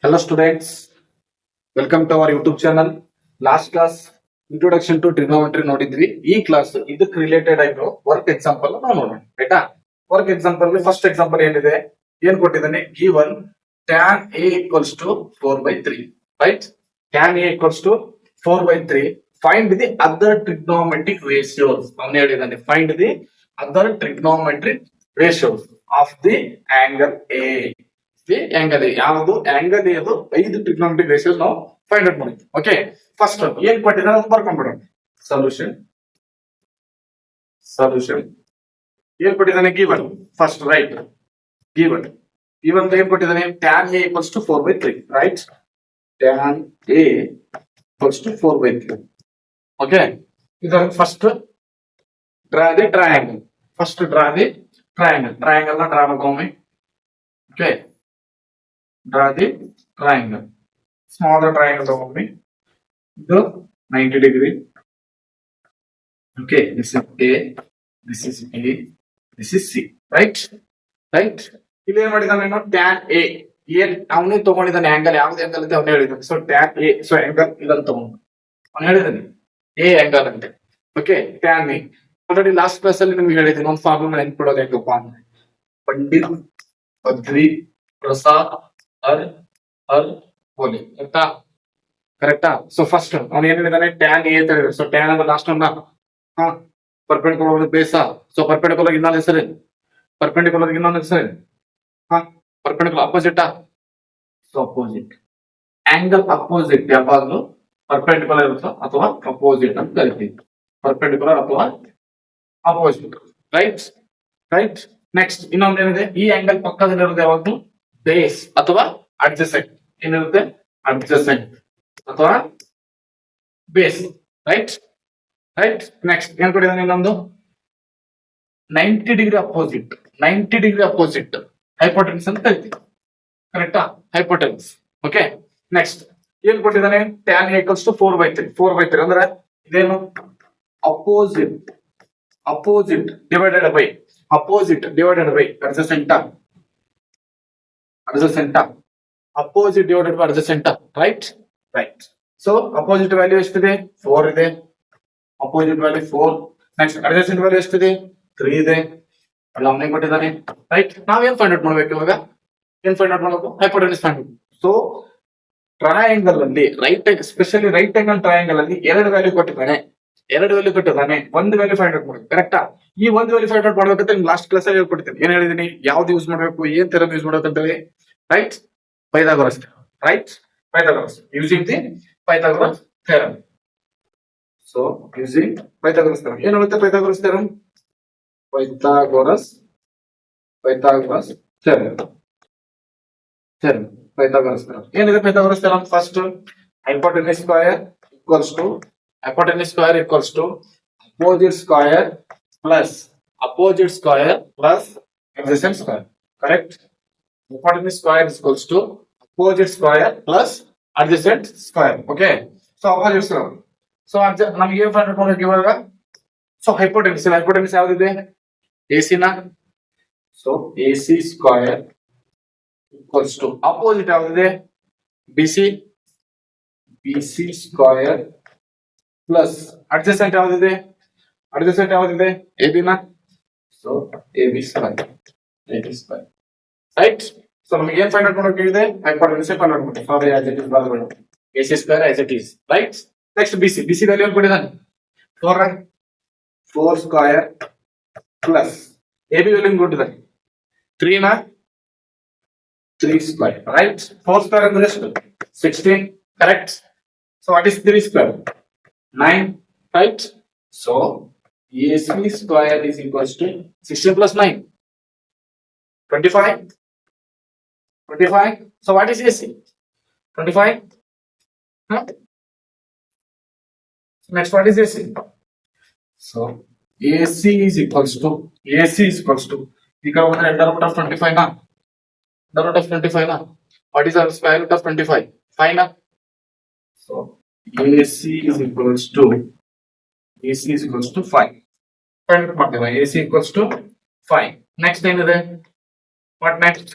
Hello students, welcome to our YouTube channel. Last class introduction to trigonometry ನೋಡಿದ್ವಿ. ಈ class ಇದಕ್ಕೆ related ಆಗಿರೋ work example ನಾವು ನೋಡೋಣ ಆಯ್ತಾ. ವರ್ಕ್ ಎಕ್ಸಾಂಪಲ್ ಫಸ್ಟ್ ಎಕ್ಸಾಂಪಲ್ ಏನಿದೆ ಏನ್ ಕೊಟ್ಟಿದ್ದಾನೆ given tan a equals to 4/3 right. Tan a equals to 4/3 find the other trigonometric ratios. ಅವನು ಹೇಳಿದಾನೆ find the other trigonometric ratios of the angle A. Angle ಯಾವುದು angle ಅದು 5 ಟ್ರಿಗ್ನೋಮೆಟ್ರಿಕ್ ರೇಷಿಯೋಸ್ ನಾವು find out ಮಾಡಿದ್ವಿ. Okay, first ಏನ್ ಕೊಟ್ಟಿದ್ದಾರೆ ಅಂತ ಬರ್ಕೊಂಡ್ಬಿಡೋಣ. Solution ಏನ್ ಕೊಟ್ಟಿದ್ದಾನೆ ಗಿವನ್ ಫಸ್ಟ್ ರೈಟ್. ಗಿವನ್ ಏನ್ ಕೊಟ್ಟಿದ್ದಾನೆ tan a equals to 4/3 right. tan a equals to 4/3. Okay, ಇದರ first draw the triangle. First draw the triangle ನ ಡ್ರಾ ಮಾಡ್ಕೊಂಬಿ. Okay, draw the triangle. Smaller triangle ತಗೊಂಡ್ವಿ. ಇದು 90 degree. Okay, this is A, this is B, this is C. Right? ಇಲ್ಲಿ ಏನ್ ಮಾಡಿದಾನೆ ನಾನು tan A. ಏನ್ ಅವನೇ ತಗೊಂಡಿದ್ದಾನೆ ಆಂಗಲ್, ಯಾವ್ದು ಆಂಗಲ್ ಅಂತ ಅವನೇ ಹೇಳಿದ್ದಾನೆ. So tan A, so angle ಇದನ್ನ ತಗೊಂಡು ಅವನು ಹೇಳಿದ್ದಾನೆ A ಆಂಗಲ್ ಅಂತ. Okay, tan A already last class ಅಲ್ಲಿ ನಿಮ್ಗೆ ಹೇಳಿದ್ದೀನಿ. ಒಂದು ಫಾರ್ಮುಲಾ ನೆನ್ಪಿಡೋದು ಹೆಂಗಪ್ಪ ಅಂದ್ರೆ ಪಂಡಿತ್ ಬದ್ರಿ ಪ್ರಸಾದ್ ಬೋಲಿ ಆಯ್ತಾ, ಕರೆಕ್ಟಾ. ಸೊ ಫಸ್ಟ್ ಅವ್ನು ಏನ್ ಹೇಳಿದಾನೆ ಟ್ಯಾನ್ ಎ ಅಂತ ಹೇಳಿದ್ರೆ, ಸೊ ಟ್ಯಾನ್ ಅಂದ್ರೆ ಲಾಸ್ಟ್ ಅನ್ನ ಪರ್ಪೆಂಡಿಕ್ಯುಲರ್ ಬೇಸ. ಸೊ ಪರ್ಪೆಂಡಿಕ್ಯುಲರ್ ಇನ್ನೊಂದು ಹೆಸರು perpendicular opposite. So opposite angle opposite ಯಾವಾಗಲೂ ಪರ್ಪೆಂಡಿಕ್ಯುಲರ್ ಇರುತ್ತೋ ಅಥವಾ ಅಪೋಸಿಟ್ ಅಂತ ಕರಿತೀವಿ. ಪರ್ಪೆಂಡಿಕ್ಯುಲರ್ ಅಥವಾ ಅಪೋಸಿಟ್. ರೈಟ್. ನೆಕ್ಸ್ಟ್ ಇನ್ನೊಂದು ಏನಿದೆ, ಈ ಆಂಗಲ್ ಪಕ್ಕದಲ್ಲಿರೋದು ಯಾವಾಗಲೂ ಬೇಸ್ ಅಥವಾ ಅಡ್ಜಸೆಂಟ್. ಏನಿರುತ್ತೆ ಅಡ್ಜಸೆಂಟ್ ಅಥವಾ ಬೇಸ್. ರೈಟ್. ನೆಕ್ಸ್ಟ್ ಏನ್ ಕೊಟ್ಟಿದ್ದಾನೆ ಇನ್ನೊಂದು 90 ಡಿಗ್ರಿ ಅಪೋಸಿಟ್ ಹೈಪೋಟೆನ್ಸ್ ಅಂತ ಕರಿತೀವಿ. ಕರೆಕ್ಟಾ, ಹೈಪೋಟೆನ್ಸ್. ಓಕೆ, ನೆಕ್ಸ್ಟ್ ಏನ್ ಕೊಟ್ಟಿದ್ದಾನೆ tan a equals to 4/3 ಅಂದ್ರೆ ಇದೇನು opposite divided by adjacent. Opposite divided by adjacent. Right. So opposite value ಎಷ್ಟಿದೆ 4 ಇದೆ. Opposite value 4. Next adjacent value ಎಷ್ಟಿದೆ 3 ಇದೆ. ಅಲ್ಲ ಅವನೇ ಕೊಟ್ಟಿದ್ದಾನೆ. ರೈಟ್, ನಾವೇನ್ ಫೈಂಡ್ ಔಟ್ ಮಾಡ್ಬೇಕು ಇವಾಗ? Hypotenuse find out. So triangle ಅಲ್ಲಿ ಸ್ಪೆಷಲಿ ರೈಟ್ ಆಂಗಲ್ ಟ್ರಯಾಂಗಲ್ ಅಲ್ಲಿ ಎರಡು ವ್ಯಾಲ್ಯೂ ಕೊಟ್ಟಿದ್ದಾನೆ. ಒಂದು ವ್ಯಾಲ್ಯೂ ಫೈಂಡ್ ಔಟ್ ಮಾಡ್ಬೇಕು. ಕರೆಕ್ಟಾ? ಈ ಒಂದು ವ್ಯಾಲ್ಯೂ ಫೈಂಡ್ ಔಟ್ ಮಾಡ್ಬೇಕಂತ ಲಾಸ್ಟ್ ಕ್ಲಾಸ್ ಅಲ್ಲಿ ಹೇಳ್ಕೊಡ್ತೀನಿ. ಏನ್ ಹೇಳಿದೀನಿ, ಯಾವ್ದು ಯೂಸ್ ಮಾಡ್ಬೇಕು, ಏನ್ ಥೆರಮ್ ಯೂಸ್ ಮಾಡ್ಬೇಕು ಅಂತ ಹೇಳಿ. Right, Pythagoras. Using the Pythagoras theorem. So using Pythagoras theorem. ಏನ್ ಹೇಳುತ್ತೆ ಪೈಥಾಗೋರಸ್ ಥೆರಮ್? Pythagoras theorem. ಏನಿದೆ Pythagoras theorem? First hypotenuse square equals to opposite square plus adjacent square. Correct? Hypotenuse square is equals to opposite square plus adjacent square. Okay? So opposite square. So ನಮಗೆ ಏನು find out ಮಾಡಬೇಕು ಇವಾಗ? So hypotenuse ಯಾವ್ದಿದೆ? AC ನ. So AC square equals to opposite ಯಾವ್ದಿದೆ? BC square plus adjacent ಯಾವ್ದಿದೆ? AB ನ. So AB square. Right. So ನಮಗೆ ಏನ್ ಫೈಂಡ್ ಔಟ್ ಮಾಡಬೇಕಾಗಿದೆ? ಹೈಪೋಟೆನ್ಯೂಸ್ ಫೈಂಡ್ ಔಟ್ ಮಾಡಬೇಕು. ಸೊ as it is ಬರೆದು AC square as it is. Right. Next BC value ಕೊಟ್ಟಿದ್ದಾನೆ 4 square plus AB value ಕೊಟ್ಟಿದ್ದಾನೆ 3 ನ 3 ಸ್ಕ್ವೇರ್. ರೈಟ್. 4 ಸ್ಕ್ವೇರ್ ಅಂದ್ರೆ ಎಷ್ಟು? 16. Correct. So what is 3 square? 9. Right? So AC square is equals to 16 plus 9. 25. So what is AC? 25. Huh? Next, what is AC? So AC is equals to under root of 25 na. What is our square root of 25? 5 na. So AC is equals to 5. Find out ಮಾಡ್ತೇವೆ. AC equals to 5. Next ಏನಿದೆ? What next?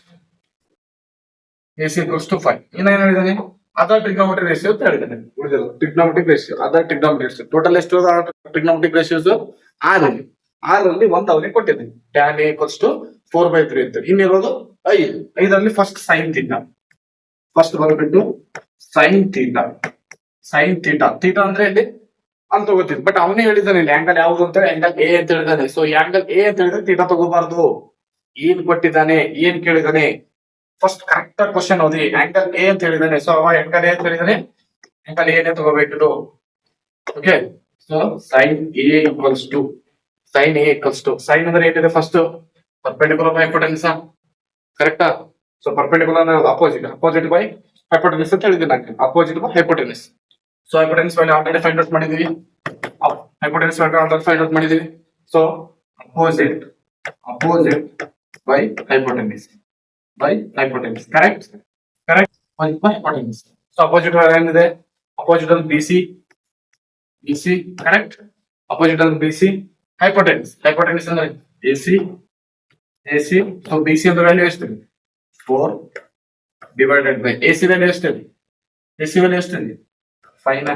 AC equals to 5. ಇನ್ನ ಏನ್ ಹೇಳಿದಾನೆ other trigonometry ratio ಅಂತ ಹೇಳಿದಾನೆ. ಉಳಿದಿಲ್ಲ trigonometric ratio, other trigonometric ratio. Total ಎಷ್ಟು trigonometric ratios? 6 6ರಲ್ಲಿ ಒಂದು ಅವನಿಗೆ ಕೊಟ್ಟಿದ್ದೀನಿ tan A equals to 4/3 ಅಂತ. ಇನ್ನಿರೋದು 5. 5ರಲ್ಲಿ ಫಸ್ಟ್ ಸೈನ್ ಥೀಟಾ. ಫಸ್ಟ್ ಬಂದ್ಬಿಟ್ಟು sine theta. Sine theta theta ಅಂದ್ರೆ ಇಲ್ಲಿ ಅಂತ ತಗೋತಿದ್ವಿ. ಬಟ್ ಅವನೇ ಹೇಳಿದಾನೆ ಇಲ್ಲಿ ಆಂಗಲ್ ಯಾವ್ದು ಅಂತ ಹೇಳಿ ಆಂಗಲ್ ಎ ಅಂತ ಹೇಳಿದಾನೆ. ಸೊ ಈ ಆಂಗಲ್ ಎ ಅಂತ ಹೇಳಿದ್ರೆ ಥೀಟಾ ತಗೋಬಾರ್ದು. ಏನ್ ಕೊಟ್ಟಿದ್ದಾನೆ, ಏನ್ ಕೇಳಿದಾನೆ, ಫಸ್ಟ್ ಕರೆಕ್ಟ್ ಆಗಿ ಕ್ವಶನ್ ಓದಿ. ಆಂಗಲ್ ಎ ಅಂತ ಹೇಳಿದಾನೆ. ಸೊ ಅವ ಆಂಗಲ್ ಎ ಅಂತ ಹೇಳಿದಾನೆ, ಆಂಗಲ್ ಎ ತಗೋಬೇಕು. Okay, so sine A equals to sine A equals to sine ಅಂದ್ರೆ ಏನಿದೆ ಫಸ್ಟ್ ಪರ್ಪೆಂಡಿಕ್ಯುಲರ್ ಬೈ ಹೈಪೋಟೆನ್ಯೂಸ್. ಕರೆಕ್ಟಾ? So perpendicular opposite, opposite by hypotenuse ಅಂತ ಹೇಳಿದ್ದೀನಿ ನಾನು. Opposite by hypotenuse. So hypotenuse value already find out ಮಾಡಿದೀವಿ. Hypotenuse value already find out ಮಾಡಿದೀವಿ. So opposite by hypotenuse by hypotenuse. Correct correct. By hypotenuse. So opposite value ಏನಿದೆ? Opposite ಅಲ್ಲಿ BC correct. Opposite ಅಲ್ಲಿ BC. Hypotenuse ಅಂದ್ರೆ AC. So BC ಅಂದ್ರೆ value ಎಷ್ಟು? 4 divided by AC value ಎಷ್ಟು? AC value ಎಷ್ಟು? 5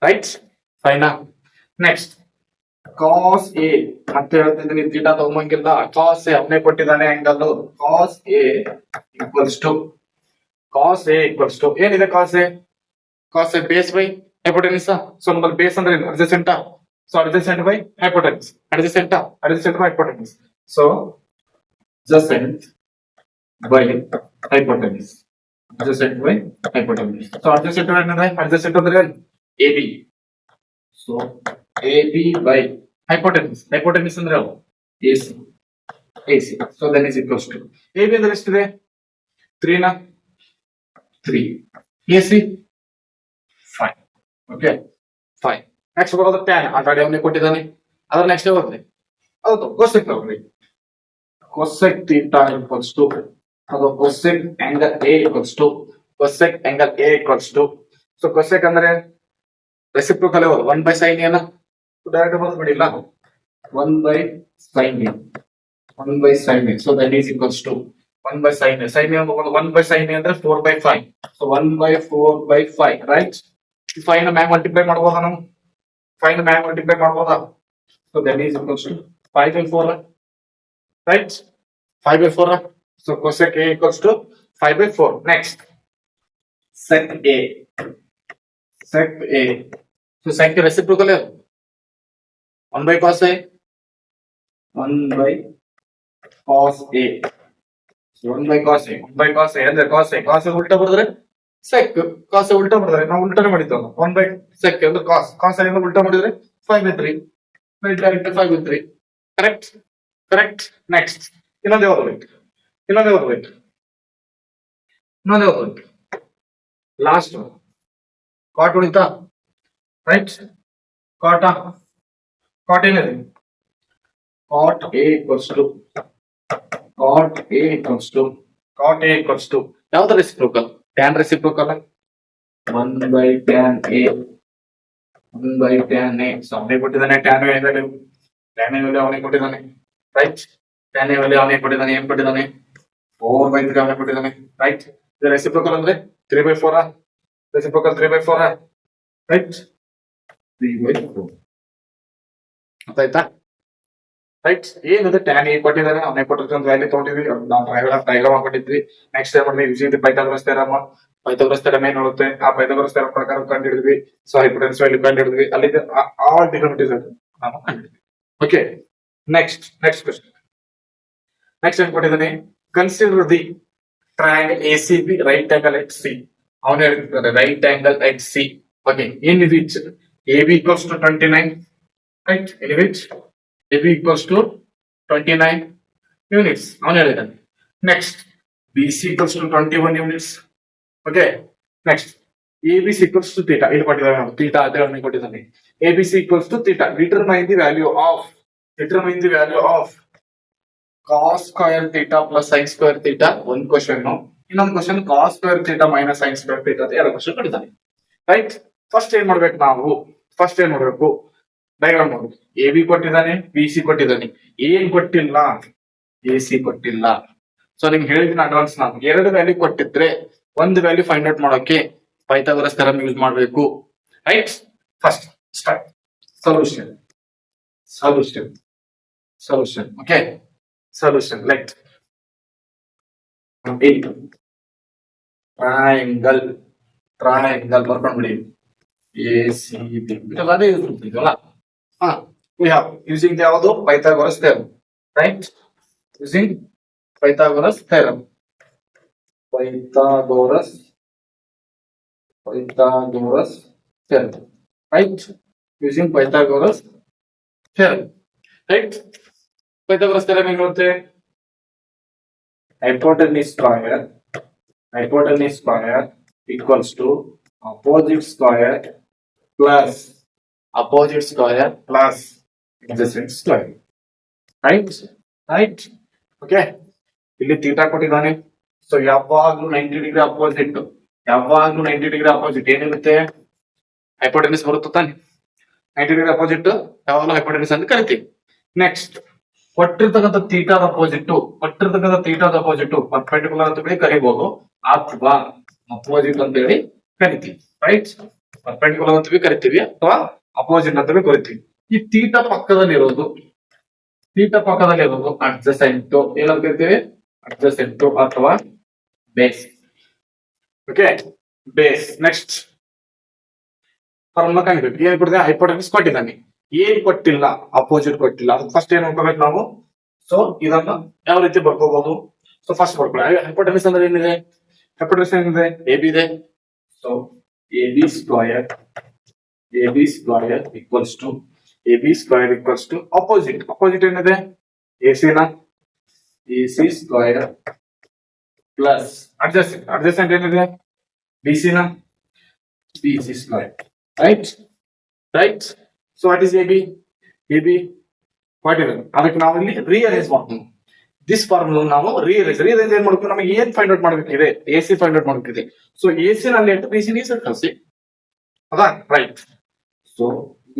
right. 5 next cos A ಮತ್ತೆ ಹೇಳ್ತಿದ್ದೀನಿ, ಥೀಟಾ ತಗೊಂಬಂಗಿಲ್ಲ. ಕಾಸ್ ಎ ಅವನೇ ಕೊಟ್ಟಿದ್ದಾನೆ angle. Cos A equals to ಏನಿದೆ? Cos A base by hypotenuse. So ನಮ್ಮಲ್ಲಿ ಬೇಸ್ ಅಂದ್ರೆ adjacent. So adjacent by hypotenuse. Adjacent by hypotenuse. So adjacent by hypotenuse. So adjacent ಏನಿದೆ? Adjacent ಅಂದ್ರೆ AB. So AB by hypotenuse ಅಂದ್ರೆ AC. So that is equals to AB ಅಂದ್ರೆ ಎಷ್ಟಿದೆ? 3 AC 5. Okay 5. Next ಬರೋದು tan. Already ಅವನಿಗೆ ಕೊಟ್ಟಿದ್ದಾನೆ. ಅದ್ರ next ಹೋಗ್ಲಿ ಹೌದು ಕೊಸೆಕ್ ತಗೊಳ್ಳಿ. ಕೊಸೆಕ್ ಥೀಟಾ ಈಕ್ವಲ್ಸ್ ಟು ಅದು cosec angle A equals to so cosec ಅಂದ್ರೆ ರೆಸಿಪ್ರೋಕಲ್ 1/sin A ನ ಡೈರೆಕ್ಟ್ ಬಂದ್ಬಿಡಿಲ್ಲ 1/sin A. So that is equals to 1/sin A. sin A 1/sin A ಅಂದ್ರೆ 4/5. So 1/4/5 right. 5 ನ ಮ್ಯಾಗ್ multiply ಮಾಡಬಹುದಾ ನಾವು? 5 ನ ಮ್ಯಾಗ್ ಮಲ್ಟಿಪ್ಲೈ ಮಾಡಬಹುದಾ? So that is equals to 5/4 right. 5/4. So cosec A equals to 5/4. Next, sec A. So sec reciprocal है 1/cos A. 1/cos A. So 1/cos A ಅಂದ್ರೆ cos A ಉಲ್ಟಾ ಬರೆದ್ರೆ sec. cos A ಉಲ್ಟಾ ಬರೆದ್ರೆ ನಾವು ಉಲ್ಟಾನೇ ಮಾಡಿದ್ದಲ್ಲ. 1/sec ಅಂದ್ರೆ cos A ನ ಉಲ್ಟಾ ಮಾಡಿದ್ರೆ 5/3. ಡೈರೆಕ್ಟ್ 5/3. ಕರೆಕ್ಟ್. ನೆಕ್ಸ್ಟ್ ಇನ್ನೊಂದೇ ಓದಬೇಕು. ಲಾಸ್ಟ್ ಕಾಟ್ ಉಳಿತಾ ರೈಟ್. ಕಾಟ್ ಏನಿದೆ? ಕಾಟ್ A equals to ಯಾವ್ದು reciprocal? Tan reciprocal 1/tan A. So ಅವನಿಗೆ ಕೊಟ್ಟಿದ್ದಾನೆ ಟ್ಯಾನ್ ವ್ಯಾಲ್ಯೂ ಅವನಿಗೆ ಕೊಟ್ಟಿದ್ದಾನೆ ರೈಟ್. tan A ವ್ಯಾಲ್ಯೂ ಅವನಿಗೆ ಕೊಟ್ಟಿದ್ದಾನೆ. ಏನ್ ಕೊಟ್ಟಿದ್ದಾನೆ? 4/3 ಅವನಿಗೆ ಕೊಟ್ಟಿದ್ದಾನೆ ರೈಟ್. ಇದು ರೆಸಿಪ್ರೋಕಲ್ ಅಂದ್ರೆ 3/4. Reciprocal 3/4 right. 3/4 ಆಯ್ತಾ ರೈಟ್. ಏನಿದೆ tan A ಕೊಟ್ಟಿದ್ದಾನೆ, ಅವನಿಗೆ ಕೊಟ್ಟಿದ್ದ ವ್ಯಾಲ್ಯೂ ತಗೊಂಡಿದ್ವಿ. ನಾವು ಡೈಗ್ರಾಮ್ ಹಾಕೊಂಡಿದ್ವಿ. ನೆಕ್ಸ್ಟ್ ಟೈಮ್ ಮಾಡಿ ಯೂಸಿಂಗ್ ಪೈಥಾಗರಸ್ ಥಿಯರಮ್ ಏನ್ ನೋಡುತ್ತೆ ಆ ಪೈಥಾಗರಸ್ ಥಿಯರಮ್ ಪ್ರಕಾರ ಕಂಡುಹಿಡಿದ್ವಿ. ಸೊ ಹೈಪೋಟೆನ್ಯೂಸ್ ವ್ಯಾಲ್ಯೂ ಕಂಡುಹಿಡಿದ್ವಿ. ಅಲ್ಲಿಂದ ಆಲ್ ಡಿಗ್ನಮಿಟೀಸ್ ನಾವು ಕಂಡುಹಿಡಿದ್ವಿ. Okay next question. ನೆಕ್ಸ್ಟ್ ಏನ್ ಕೊಟ್ಟಿದ್ದಾನೆ? Consider the triangle ACB right angle at C. ಅವನು ಹೇಳ್ತಿದ್ದಾರೆ right angle at C. Okay in which AB equals to 29 right. In which AB equals to 29 units ಅವನು ಹೇಳಿದ್ದಾನೆ. Next BC equals to 21 units. Okay next ABC equals to theta. ಇಲ್ಲಿ ಕೊಟ್ಟಿದ್ದಾನೆ theta ಅಂತ ಅವನಿಗೆ ಕೊಟ್ಟಿದ್ದಾನೆ. ABC equals to theta. Determine the value of cos square theta plus sin square theta. ಒಂದು question. ಇನ್ನೊಂದು question cos square theta minus sin square theta ಅಂತ ಎರಡು question ಕೊಟ್ಟಿದ್ದಾನೆ ರೈಟ್. ಫಸ್ಟ್ ಏನ್ ಮಾಡ್ಬೇಕು ನಾವು? ಡೈಗ್ರಾಮ್ ನೋಡ್ಬೇಕು. AB ಕೊಟ್ಟಿದ್ದಾನೆ, BC ಕೊಟ್ಟಿದ್ದಾನೆ. ಏನ್ ಕೊಟ್ಟಿಲ್ಲ? AC ಕೊಟ್ಟಿಲ್ಲ. ಸೊ ನಿಮ್ಗೆ ಹೇಳಿದಿನ ಅಡ್ವಾನ್ಸ್ ನಾನು 2 ವ್ಯಾಲ್ಯೂ ಕೊಟ್ಟಿದ್ರೆ 1 ವ್ಯಾಲ್ಯೂ ಫೈಂಡ್ ಔಟ್ ಮಾಡೋಕೆ ಪೈಥಾಗೋರಸ್ ಥಿಯರಂ ಯೂಸ್ ಮಾಡಬೇಕು. Right, first start. Solution solution solution okay. Solution right triangle triangle ಬರ್ಕೊಂಡ್ಬಿಡಿ ACB ಬಿಕಾಸ್ ಅದೇ ಯೂಸ್ ಮಾಡ್ತಿದ್ವಲ್ಲ. ಹಾ, we have using ಯಾವುದು Pythagoras theorem. Right, using Pythagoras theorem. Pythagoras theorem. Right? Using Pythagoras theorem. Right? Pythagoras theorem ಹೇಳುತ್ತೆ hypotenuse square equals to opposite square plus adjacent square. Right? Right? Okay, ಇಲ್ಲಿ theta ಕೊಟ್ಟಿದ್ದಾನೆ. So ಯಾವಾಗ್ಲೂ 90 degree opposite, ಏನಿರುತ್ತೆ hypotenuse ಬರುತ್ತೆ ತಾನೆ. 90 degree opposite ಯಾವಾಗಲೂ hypotenuse ಅಂತ ಕರಿತೀವಿ. ನೆಕ್ಸ್ಟ್ ಕೊಟ್ಟಿರ್ತಕ್ಕಂಥ ಥೀಟಾದ ಅಪೋಸಿಟ್ ಪರ್ಪೆಂಡಿಕ್ಯುಲರ್ ಅಂತ ಹೇಳಿ ಕರಿಬಹುದು ಅಥವಾ ಅಪೋಸಿಟ್ ಅಂತ ಹೇಳಿ ಕರಿತೀವಿ. ರೈಟ್, ಪರ್ಪೆಂಡಿಕ್ಯುಲರ್ ಅಂತ ಕರಿತೀವಿ ಅಥವಾ ಅಪೋಸಿಟ್ ಅಂತ ಕರಿತೀವಿ. ಈ ಥೀಟಾ ಪಕ್ಕದಲ್ಲಿರೋದು ಅಡ್ಜಸೆಂಟ್ ಏನಂತ ಕರಿತೀವಿ, ಅಡ್ಜಸೆಂಟ್ ಅಥವಾ base. Okay, base. Next formula ಕಂಡುಹಿಡಿಬೇಕು. ಏನ್ ಕೊಟ್ಟಿದೆ, ಹೈಪೋಟೆನ್ಯೂಸ್ ಕೊಟ್ಟಿದ್ದಾನೆ, ಏನ್ ಕೊಟ್ಟಿಲ್ಲ, ಅಪೋಸಿಟ್ ಕೊಟ್ಟಿಲ್ಲ. ಅದಕ್ಕೆ ಫಸ್ಟ್ ಏನ್ ನೋಡ್ಕೋಬೇಕು ನಾವು. ಸೊ ಇದನ್ನ ಯಾವ ರೀತಿ ಬರ್ಕೋಬಹುದು. ಸೊ ಫಸ್ಟ್ ಬರ್ಕೊಳ್ಳಿ, ಹೈಪೋಟೆನ್ಯೂಸ್ ಅಂದ್ರೆ ಏನಿದೆ, AB ಇದೆ. So AB square equals to opposite ಏನಿದೆ AC ಸ್ಕ್ವಯರ್ ಪ್ಲಸ್ ಅಡ್ಜಸೆಂಟ್ ಏನಿದೆ BC square. Right. So what is AB what ಇದೆ, ಅದಕ್ಕೆ ನಾವು ಇಲ್ಲಿ ರೀಅರೇಂಜ್ ಮಾಡ್ತೀವಿ. ದಿಸ್ ಫಾರ್ಮುಲಾ ನಾವು ರೀಅರೇಂಜ್ ಏನ್ ಮಾಡ್ತೀವಿ, ನಮಗೆ ಏನ್ ಫೈಂಡ್ ಔಟ್ ಮಾಡ್ಬೇಕಿದೆ, AC ಫೈಂಡ್ ಔಟ್ ಮಾಡ್ಬೇಕಿದೆ. ಸೊ AC ನಲ್ಲಿ BC ಕಳಿಸಿ ಅದಾ. Right, so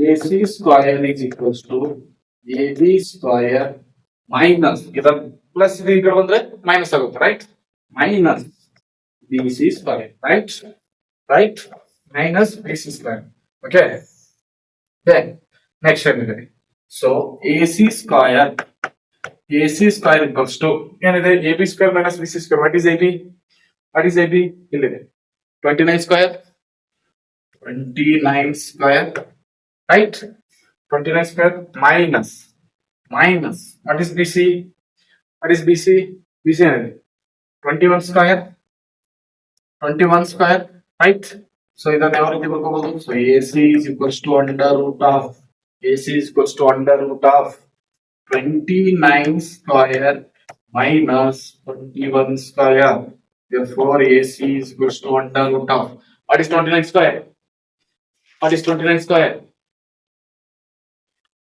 AC square is equals to AB square minus ಇದರ ಪ್ಲಸ್ ಈ ಕಡೆ ಬಂದ್ರೆ ಮೈನಸ್ ಆಗುತ್ತೆ. Right, minus BC square. Right, minus BC square. Okay, next ಏನಿದೆ, so AC square equals to ಏನಿದೆ, AB square minus BC square. What is AB? ಇಲ್ಲಿದೆ 29 square. Right, 29 square minus what is BC? BC is 21 square. Right, so ಇದನ್ನ ಯಾವ ರೀತಿ ಬರ್ಕೋಬಹುದು. So AC is equals to under root of 29 square minus 21 square. Therefore AC is equals to under root of what is 29 square?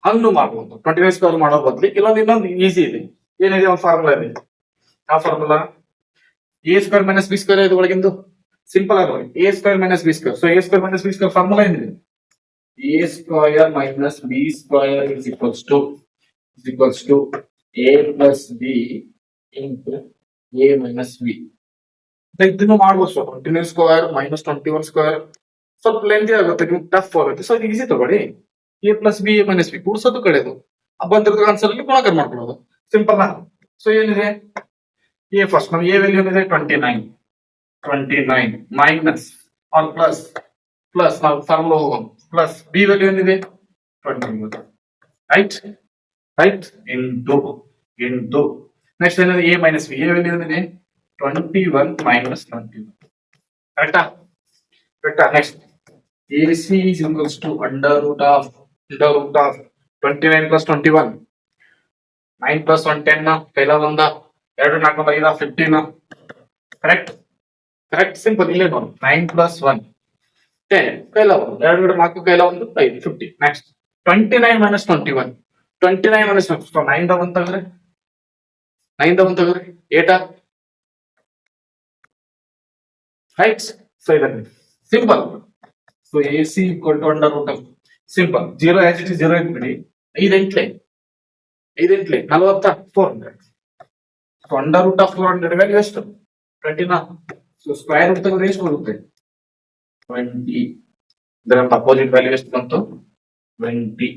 ಹಂಗೂ ಮಾಡಬಹುದು. 29 square ಮಾಡೋ ಬದಲು ಇನ್ನೊಂದು easy ಇದೆ. ಏನಿದೆ, ಒಂದು ಫಾರ್ಮುಲಾ ಇದೆ. ಆ formula A square minus B square ಇದು ಒಳಗಿಂದು ಸಿಂಪಲ್ ಆಗಿ ನೋಡಿ. A square minus B square. So A square minus B square formula ಏನಿದೆ, A square minus B square is equals to A plus B into A minus B. ಇದನ್ನು ಮಾಡ್ಬೋದು. So 29 square minus 21 square ಸ್ವಲ್ಪ lengthy ಆಗುತ್ತೆ, tough ಆಗುತ್ತೆ. So ಇದು easy ತಗೊಳ್ಳಿ. A plus B A minus B ಕೂಡ್ಸೋದು ಕಡೆದು ಬಂದಿರೋ ಆನ್ಸರ್ ಅಲ್ಲಿ ಗುಣಾಕಾರ ಮಾಡ್ಕೊಳ್ಳೋದು, ಸಿಂಪಲ್. ಸೊ ಏನಿದೆ, A ಫಸ್ಟ್ ನಾವು A ವ್ಯಾಲ್ಯೂ ಏನಿದೆ 29 ಮೈನಸ್ ಆರ್ ಪ್ಲಸ್ ನಾವು ಫಾರ್ಮುಲಾ ಹೋಗೋಣ, ಪ್ಲಸ್ B ವ್ಯಾಲ್ಯೂ ಏನಿದೆ 21. ರೈಟ್, ಇಂಟು ನೆಕ್ಸ್ಟ್ ಏನಿದೆ A minus B. A value ಏನಿದೆ 21 ಮೈನಸ್ 21. ಕರೆಕ್ಟಾ. Next AC is equals to under root of 29 plus 21. 9 plus 1 10 ನ ಕೈಲ ಒಂದ 2 4 5 15. Correct simple. ಇಲ್ಲೇ ನೋಡಿ 9 plus 1 10 ಕೈಲ 1 2 4 ಕೈಲ 1 5 50. Next 29 minus 21. 29 minus 1 so 9 ದ 1 ತೆಗೆದ್ರೆ 8. ರೈಟ್, ಸೊ ಇದನ್ನ simple. So AC equal to under root of simple 0 as it is 0 ಇಟ್ಬಿಡಿ. 5 ಎಂಟ್ಲೆ 40 400. So under root of 400 value ಎಷ್ಟು 20 ನಾ. ಸೊ ಸ್ಕ್ವೇರ್ ರೂಟ್ ತೆಗೆದ್ರೆ ಎಷ್ಟು ಬರುತ್ತೆ 20. ಇದರ ಅಪೋಸಿಟ್ ವ್ಯಾಲ್ಯೂ ಎಷ್ಟು ಬಂತು 20.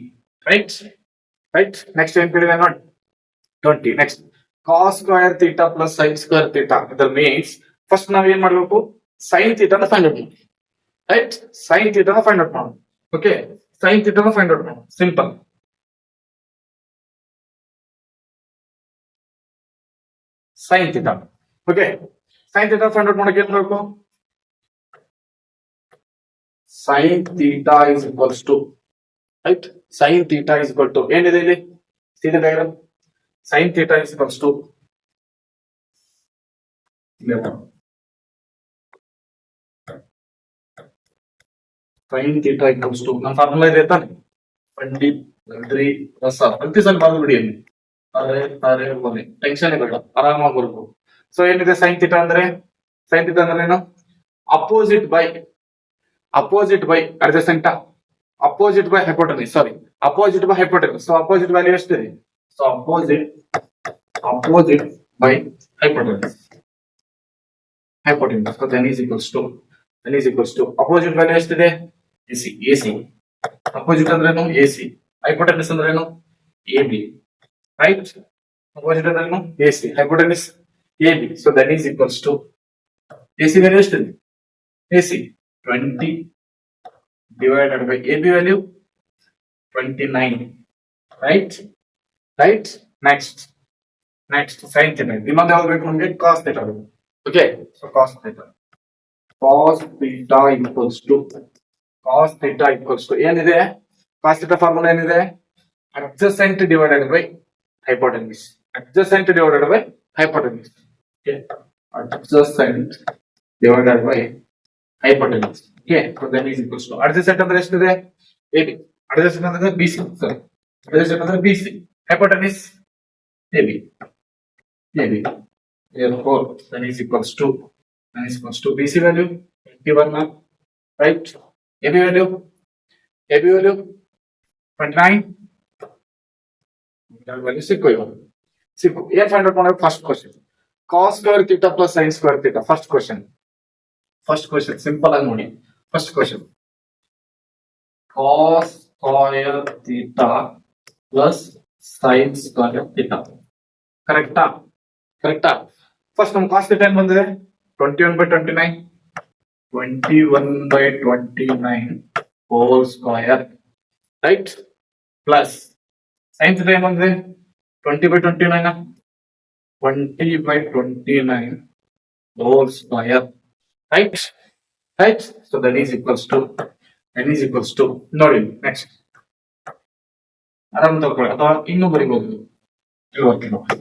Right right. ನೆಕ್ಸ್ಟ್ ಏನ್ ಕೇಳಿದೆ ನೋಡಿ 20. Next cos square theta plus sine square theta. ಇದರ ಮೀನ್ಸ್ ಫಸ್ಟ್ ನಾವ್ ಏನ್ ಮಾಡ್ಬೇಕು ಸೈನ್ ಥೀಟಾನ ಫೈಂಡ್ ಔಟ್ ಮಾಡಿ. ರೈಟ್ ಸೈನ್ ಥೀಟಾನ ಫೈಂಡ್ ಔಟ್ ಮಾಡೋಣ. ಓಕೆ ಸೈನ್ ಥೀಟಾನ ಫೈಂಡ್ ಔಟ್ ಮಾಡೋಣ. Simple sine theta. Okay sine theta find out ಮಾಡಕ್ಕೆ ಏನ್ ಮಾಡಬೇಕು sine theta is equals to right sine theta is equal to ಏನಿದೆ ಇಲ್ಲಿ ಸೀದಾ diagram sine theta is equals to sine theta equals to ನಮ್ಮ formula ಇದೆ ತಾನೆ 20 3 ಹೊಸ ಪ್ರತಿ ಸಲ ಬಾಗಿಲು ಬಿಡಿ ಅಲ್ಲಿ ಅರೆ ಬೋಲೆ ಟೆನ್ಷನ್ ಬೇಡ ಆರಾಮಾಗಿ ಬರ್ಬೋದು. ಸೊ ಏನಿದೆ ಸೈನ್ ಥೀಟಾ ಅಂದ್ರೆ ಏನು opposite by adjacent opposite by hypotenuse sorry opposite by hypotenuse. So opposite value ಎಷ್ಟಿದೆ so opposite by hypotenuse so then is equals to opposite value ಎಷ್ಟಿದೆ ಎಸಿ ಅಪೋಸಿಟ್ ಅಂದ್ರೇನು ಎಸಿ ಹೈಪೋಟೆನಸ್ ಅಂದ್ರೇನು AB right opposite ಅಂದ್ರೇನು AC hypotenuse AB. So that is equals to AC value ಎಷ್ಟಿದೆ AC 20 divided by AB value 29 right next sin theta ಇನ್ನೊಂದು ಯಾವ್ದು ಬೇಕು ನಮಗೆ cos theta okay so cos theta ಏನಿದೆ cos theta formula ಏನಿದೆ adjacent divided by hypotenuse okay adjacent divided by hypotenuse okay so then is equals to adjacent ಅಂದ್ರೆ ಎಷ್ಟಿದೆ AB adjacent ಅಂದ್ರೆ BC sorry adjacent ಅಂದ್ರೆ BC hypotenuse AB therefore then is equals to BC value 21 right AB value 29 value ಸಿಕ್ಕು ಏನ್ find out ಮಾಡೋದು first question cos square theta plus sin square theta first question simple ಆಗಿ ನೋಡಿ first question cos square theta plus sin square theta ಕರೆಕ್ಟಾ first ನಮ್ cos theta ಏನ್ ಬಂದಿದೆ 21/29 whole square right plus sin theta ಏನ್ ಬಂದಿದೆ 20/29 whole square right so that is equals to ನೋಡಿ next ಆರಾಮ್ ತಗೊಳ್ಳಿ ಅಥವಾ ಇನ್ನೂ ಬರಿಬಹುದು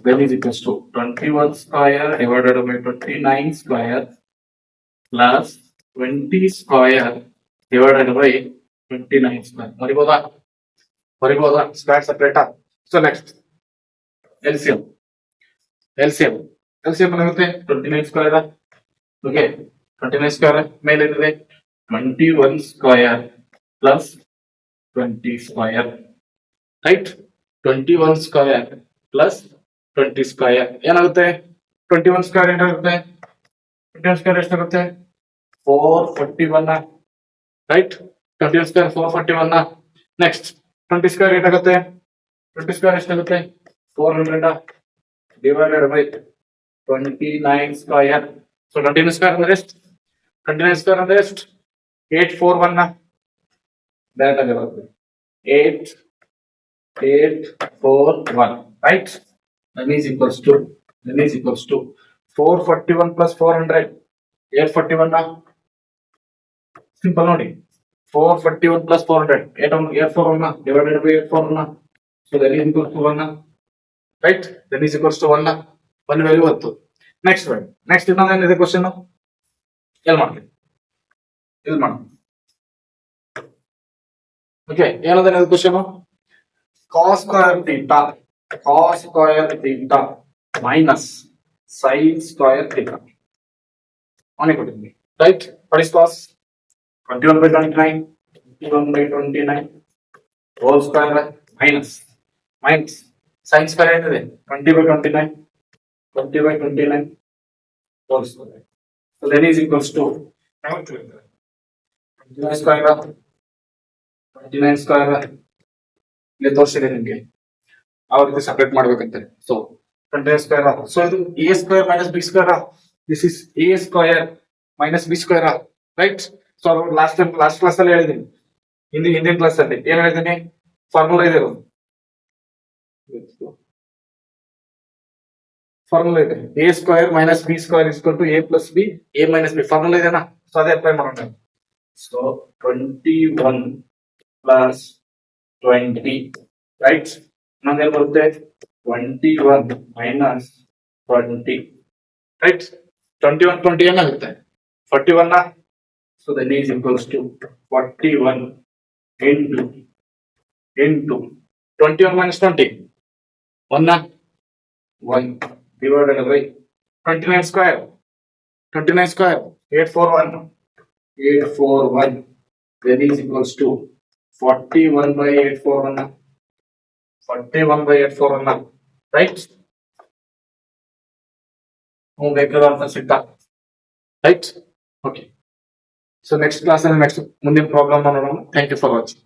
that is equals to 21 square divided by 29 square plus 20 square divided by 29 square ಬರಿಬೋದಾ ಸ್ಕ್ವೇರ್ ಸೆಪರೇಟಾ. ಸೊ ನೆಕ್ಸ್ಟ್ LCM ಏನಾಗುತ್ತೆ 29 ಸ್ಕ್ವೇರ್ ಓಕೆ 29 ಸ್ಕ್ವೇರ್ ಮೇಲೆ ಏನಿದೆ 21 square plus 20 square right 21 square plus 20 square ಏನಾಗುತ್ತೆ 21 ಸ್ಕ್ವೇರ್ ಏನಾಗುತ್ತೆ 21 ಸ್ಕ್ವೇರ್ ಎಷ್ಟಾಗುತ್ತೆ 441 ರೈಟ್ 21 ಸ್ಕ್ವೇರ್ 441 ನೆಕ್ಸ್ಟ್ 20 ಸ್ಕ್ವೇರ್ ಏನಾಗುತ್ತೆ 20 square ಎಷ್ಟಾಗುತ್ತೆ 400 divided by 29 square. So 29 square ಅಂದ್ರೆ ಎಷ್ಟು 841 ಡೈರೆಕ್ಟ್ ಆಗಿ ಬರುತ್ತೆ 841 right that is equals to 441 plus 400 841 simple ನೋಡಿ 441 plus 400 841 divided by 841 so that is equals to 1 right that is equals to 1 value 10. Next ಇನ್ನೊಂದು ಏನಿದೆ question ಎಲ್ಲಿ ಮಾಡಿ ಓಕೆ ಏನದ question cos square theta minus sin square theta ಅವನೇ ಕೊಟ್ಟಿದ್ದೀನಿ right what is cos 21/29 whole square minus sin square ಏನಿದೆ 20/29 20 by 29 whole square. So that is equals to 29 square. 29 square. ಇಲ್ಲಿ ತೋರಿಸಿದೆ ನಿಮ್ಗೆ ಯಾವ ರೀತಿ ಸಪರೇಟ್ ಮಾಡ್ಬೇಕಂತ. So 29 square. ಸೊ ಇದು A square minus B square. This is A square minus B square, right. So last class ಅಲ್ಲಿ ಹೇಳಿದೀನಿ, ಹಿಂದಿನ ಕ್ಲಾಸ್ ಅಲ್ಲಿ ಏನ್ ಹೇಳಿದೀನಿ, ಫಾರ್ಮುಲಾ ಇದೆ, ಫಾರ್ಮುಲಾ ಇದೆ. A square minus B square equal to A plus B A minus B formula ಇದೆನಾ. So ಅದೇ ಅಪ್ಲೈ ಮಾಡೋಣ. So 21 plus 20, right. ಇನ್ನೊಂದೇನ್ ಬರುತ್ತೆ, 21 ಮೈನಸ್ 20, ರೈಟ್. 21 20 ಏನಾಗುತ್ತೆ, 41. So that is equals to 41 into 21 minus 20, 1 divided by 29 square. 841 that is equals to 41 by 841, 41 by 841, right. ಬೇಕಾದ ಅಂತ ಸಿಗ್ತಾ, right. Okay. So next class ಅಲ್ಲಿ ನೆಕ್ಸ್ಟ್ ಮುಂದಿನ ಪ್ರಾಬ್ಲಮ್ ನೋಡೋಣ. Thank you for watching.